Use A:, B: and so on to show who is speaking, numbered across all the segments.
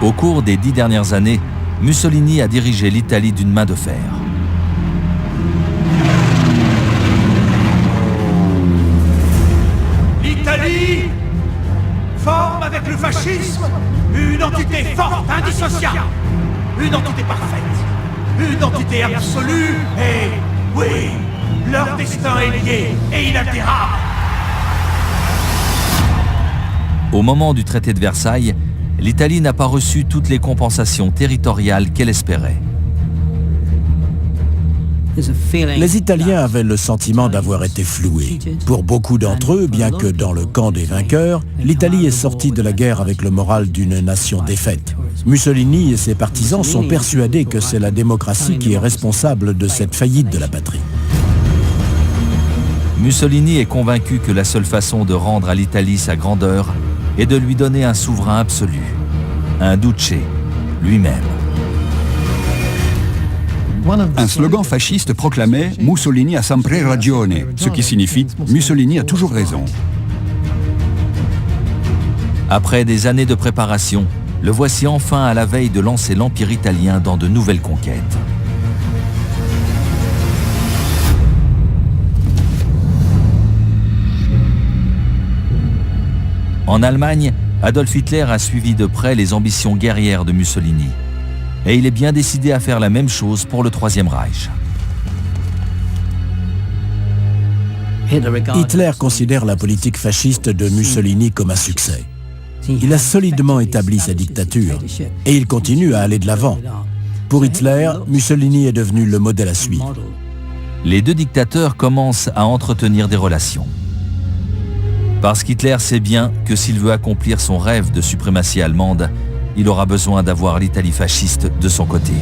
A: Au cours des 10 dernières années, Mussolini a dirigé l'Italie d'une main de fer.
B: L'Italie forme avec le fascisme une entité forte, indissociable, une entité parfaite, une entité absolue et, oui, leur destin est lié et inaltérable.
A: Au moment du traité de Versailles, l'Italie n'a pas reçu toutes les compensations territoriales qu'elle espérait.
C: Les Italiens avaient le sentiment d'avoir été floués. Pour beaucoup d'entre eux, bien que dans le camp des vainqueurs, l'Italie est sortie de la guerre avec le moral d'une nation défaite. Mussolini et ses partisans sont persuadés que c'est la démocratie qui est responsable de cette faillite de la patrie.
A: Mussolini est convaincu que la seule façon de rendre à l'Italie sa grandeur est de lui donner un souverain absolu, un duce, lui-même.
D: Un slogan fasciste proclamait « Mussolini ha sempre ragione », ce qui signifie « Mussolini a toujours raison ».
A: Après des années de préparation, le voici enfin à la veille de lancer l'Empire italien dans de nouvelles conquêtes. En Allemagne, Adolf Hitler a suivi de près les ambitions guerrières de Mussolini. Et il est bien décidé à faire la même chose pour le Troisième Reich.
C: Hitler considère la politique fasciste de Mussolini comme un succès. Il a solidement établi sa dictature et il continue à aller de l'avant. Pour Hitler, Mussolini est devenu le modèle à suivre.
A: Les deux dictateurs commencent à entretenir des relations. Parce qu'Hitler sait bien que s'il veut accomplir son rêve de suprématie allemande, il aura besoin d'avoir l'Italie fasciste de son côté.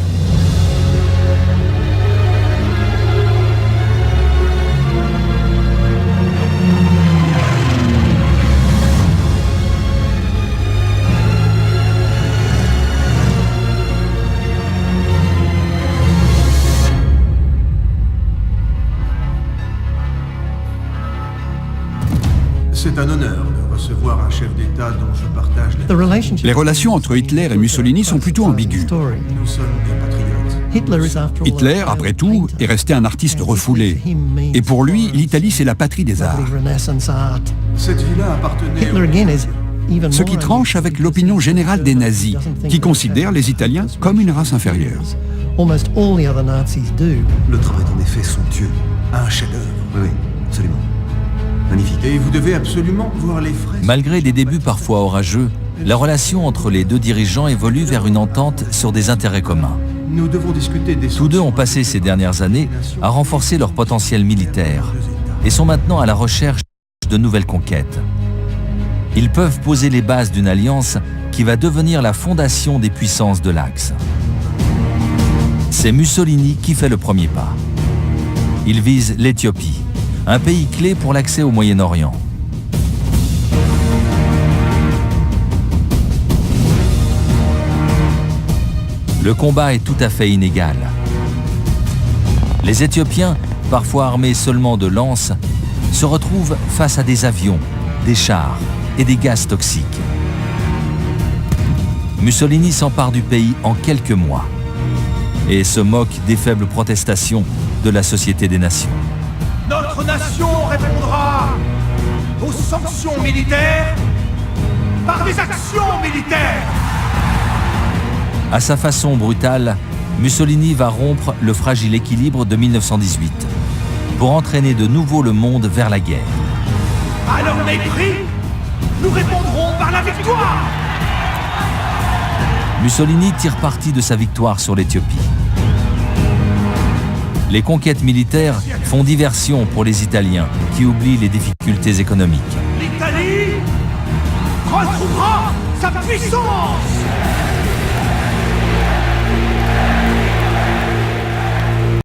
B: C'est un honneur de recevoir un chef d'État dont je partage la...
D: Les relations entre Hitler et Mussolini sont plutôt ambiguës.
B: Nous sommes des patriotes.
D: Hitler, après tout, est resté un artiste refoulé. Et pour lui, l'Italie, c'est la patrie des arts.
B: Cette villa appartenait...
D: Ce qui tranche avec l'opinion générale des nazis, qui considèrent les Italiens comme une race inférieure.
B: Le travail en effet somptueux. Un chef-d'œuvre. Oui, absolument. Magnifique. Et vous devez absolument voir les fresques.
A: Malgré des débuts parfois orageux, la relation entre les deux dirigeants évolue vers une entente sur des intérêts communs.
B: Nous devons discuter des...
A: Tous deux ont passé ces dernières années à renforcer leur potentiel militaire et sont maintenant à la recherche de nouvelles conquêtes. Ils peuvent poser les bases d'une alliance qui va devenir la fondation des puissances de l'Axe. C'est Mussolini qui fait le premier pas. Il vise l'Éthiopie, un pays clé pour l'accès au Moyen-Orient. Le combat est tout à fait inégal. Les Éthiopiens, parfois armés seulement de lances, se retrouvent face à des avions, des chars et des gaz toxiques. Mussolini s'empare du pays en quelques mois et se moque des faibles protestations de la Société des Nations.
B: Notre nation répondra aux sanctions militaires par des actions militaires.
A: À sa façon brutale, Mussolini va rompre le fragile équilibre de 1918 pour entraîner de nouveau le monde vers la guerre.
B: À leur mépris, nous répondrons par la victoire.
A: Mussolini tire parti de sa victoire sur l'Éthiopie. Les conquêtes militaires font diversion pour les Italiens qui oublient les difficultés économiques.
B: L'Italie retrouvera sa puissance.